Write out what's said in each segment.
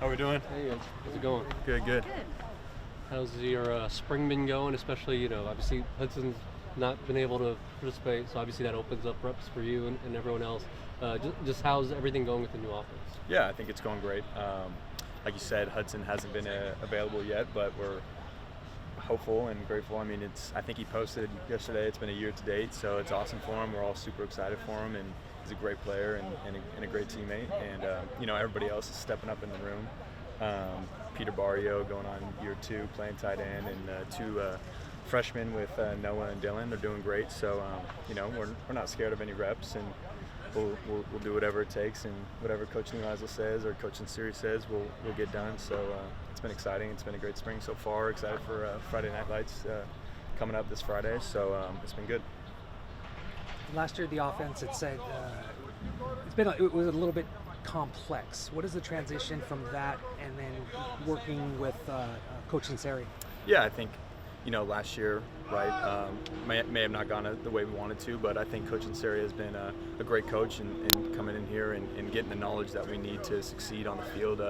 How we doing? Hey, how's it going? Good. Good. How's your spring been going? Especially, obviously Hudson's not been able to participate, so obviously that opens up reps for you and everyone else. Just how's everything going with the new offense? Yeah, I think it's going great. Like you said, Hudson hasn't been available yet, but we're hopeful and grateful. I mean, I think he posted yesterday. It's been a year to date, so it's awesome for him. We're all super excited for him, and he's a great player and a great teammate. And everybody else is stepping up in the room. Peter Barrio going on year 2, playing tight end, and 2 freshmen with Noah and Dylan. They're doing great. So we're not scared of any reps, and we'll do whatever it takes, and whatever Coach Neuheisel says or Coach Siri says, we'll get done. So it's been exciting. It's been a great spring so far. Excited for Friday Night Lights coming up this Friday. So it's been good. Last year, the offense had said it was a little bit complex. What is the transition from that and then working with Coach Siri? Yeah, I think last year, right, may have not gone the way we wanted to, but I think Coach Siri has been a great coach and coming in here and getting the knowledge that we need to succeed on the field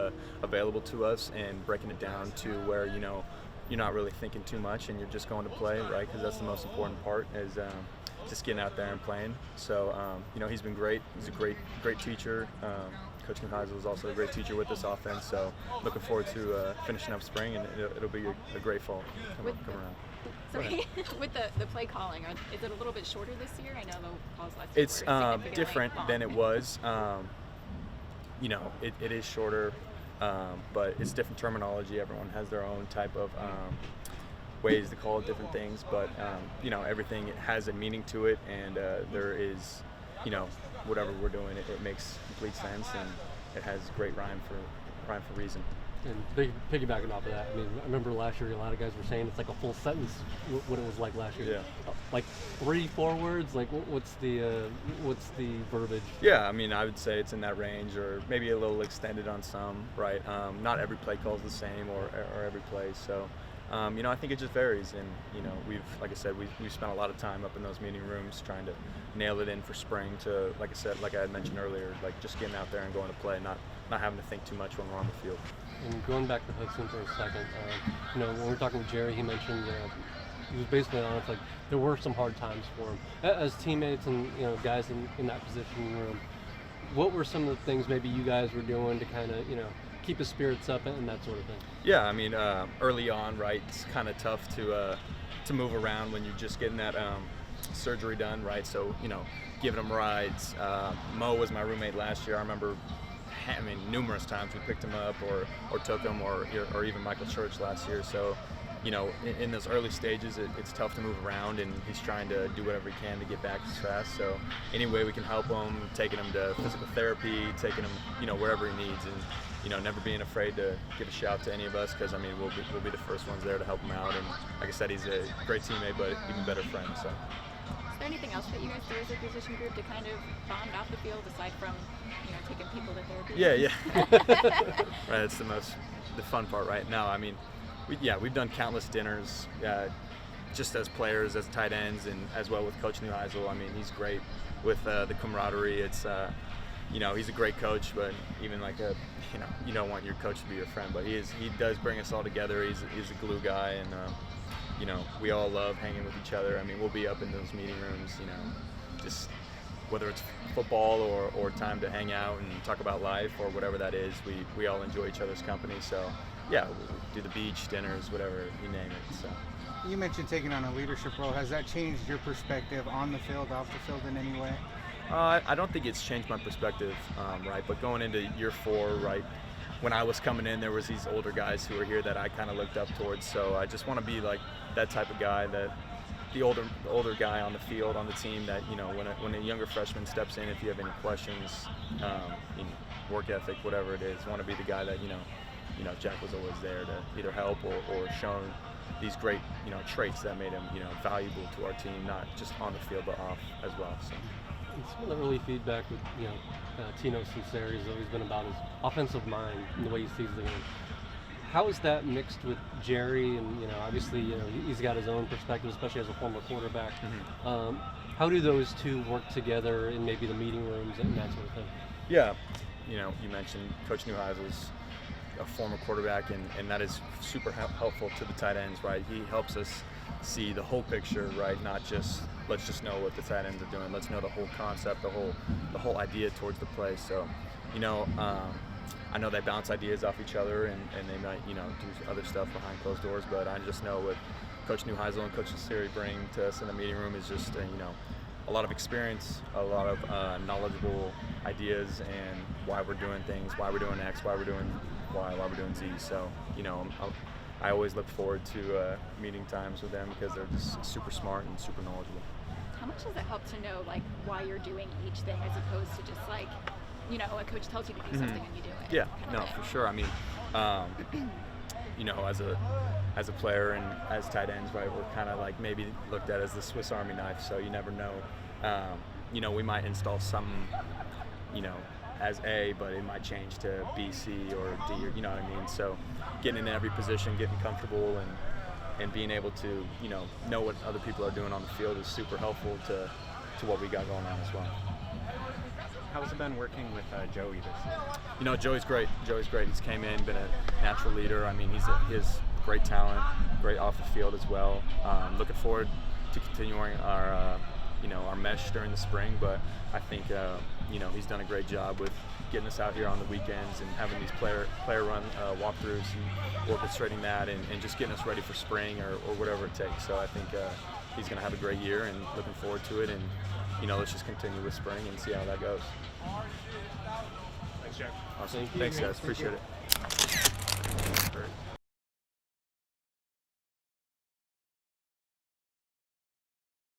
available to us, and breaking it down to where you're not really thinking too much and you're just going to play, right? Because that's the most important part, is just getting out there and playing. So he's been great. He's a great teacher. Coach Neuheisel is also a great teacher with this offense, so looking forward to finishing up spring, and it'll be a great fall come around. Sorry, with the play calling, is it a little bit shorter this year? I know the calls last year It's were significantly different long. than it was. It is shorter, but it's different terminology. Everyone has their own type of ways to call it different things, but everything has a meaning to it, and there is, whatever we're doing, it makes complete sense, and it has great rhyme for reason. And piggybacking off of that, I mean, I remember last year a lot of guys were saying it's like a full sentence what it was like last year. Yeah. Like 3-4 words. Like what's the verbiage? Yeah, I mean, I would say it's in that range, or maybe a little extended on some, right? Not every play call is the same, or every play. So, I think it just varies, and like I said, we've spent a lot of time up in those meeting rooms trying to nail it in for spring. To, like I had mentioned earlier, like just getting out there and going to play, not having to think too much when we're on the field. And going back to Hudson for a second, when we were talking with Jerry, he mentioned he was basically honest, like there were some hard times for him as teammates and guys in that position room. What were some of the things maybe you guys were doing to kind of keep his spirits up and that sort of thing? Yeah, I mean, early on, right, it's kind of tough to move around when you're just getting that surgery done, right? So giving him rides. Mo was my roommate last year. I remember, numerous times we picked him up or took him, or even Michael Church last year. So, in those early stages, it's tough to move around, and he's trying to do whatever he can to get back as fast. So, any way we can help him, taking him to physical therapy, taking him, wherever he needs, and never being afraid to give a shout to any of us, because we'll be the first ones there to help him out. And like I said, he's a great teammate, but even better friend. So. Is there anything else that you guys do as a position group to kind of bond off the field, aside from taking people to therapy? Yeah. Right, it's the fun part, right? No, I mean, we've done countless dinners, just as players, as tight ends, and as well with Coach Neuheisel. I mean, he's great with the camaraderie. It's he's a great coach, but even like you don't want your coach to be your friend, but he does bring us all together. He's a glue guy, and we all love hanging with each other. I mean, we'll be up in those meeting rooms, just whether it's football or time to hang out and talk about life or whatever that is, we all enjoy each other's company. So, yeah, we'll do the beach, dinners, whatever, you name it. So. You mentioned taking on a leadership role. Has that changed your perspective on the field, off the field in any way? I don't think it's changed my perspective, right? But going into year 4, right, when I was coming in, there was these older guys who were here that I kind of looked up towards. So I just want to be like that type of guy, that the older guy on the field, on the team, that when a younger freshman steps in, if you have any questions, work ethic, whatever it is, want to be the guy that Jack was always there to either help or shown these great traits that made him valuable to our team, not just on the field but off as well. So. And some of the early feedback with Tino Sinceri has always been about his offensive mind and the way he sees the game. How is that mixed with Jerry? And obviously he's got his own perspective, especially as a former quarterback. Mm-hmm. How do those two work together in maybe the meeting rooms and that sort of thing? Yeah, you mentioned Coach Neuheisel's a former quarterback, and that is super helpful to the tight ends, right? He helps us see the whole picture, right? Not just let's just know what the tight ends are doing. Let's know the whole concept, the whole idea towards the play. So, I know they bounce ideas off each other, and they might, do other stuff behind closed doors. But I just know what Coach Neuheisel and Coach Siri bring to us in the meeting room is just, a lot of experience, a lot of knowledgeable ideas, and why we're doing things, why we're doing X, why we're doing Y, why we're doing Z. So, I always look forward to meeting times with them because they're just super smart and super knowledgeable. How much does it help to know like why you're doing each thing as opposed to just like, a coach tells you to do something and you do it? Yeah, no, for sure. I mean, as a player and as tight ends, right, we're kind of like maybe looked at as the Swiss Army knife, so you never know. We might install something, as A, but it might change to B, C, or D, or you know what I mean? So getting in every position, getting comfortable, and being able to, know what other people are doing on the field is super helpful to what we got going on as well. How's it been working with Joey this year? Joey's great. He's came in, been a natural leader. I mean, he has great talent, great off the field as well. Looking forward to continuing our mesh during the spring, but I think he's done a great job with getting us out here on the weekends and having these player run walkthroughs and orchestrating that and just getting us ready for spring or whatever it takes. So I think he's going to have a great year and looking forward to it. And let's just continue with spring and see how that goes. Thanks, Jack. Awesome. Thank you. Thanks, guys. Appreciate it.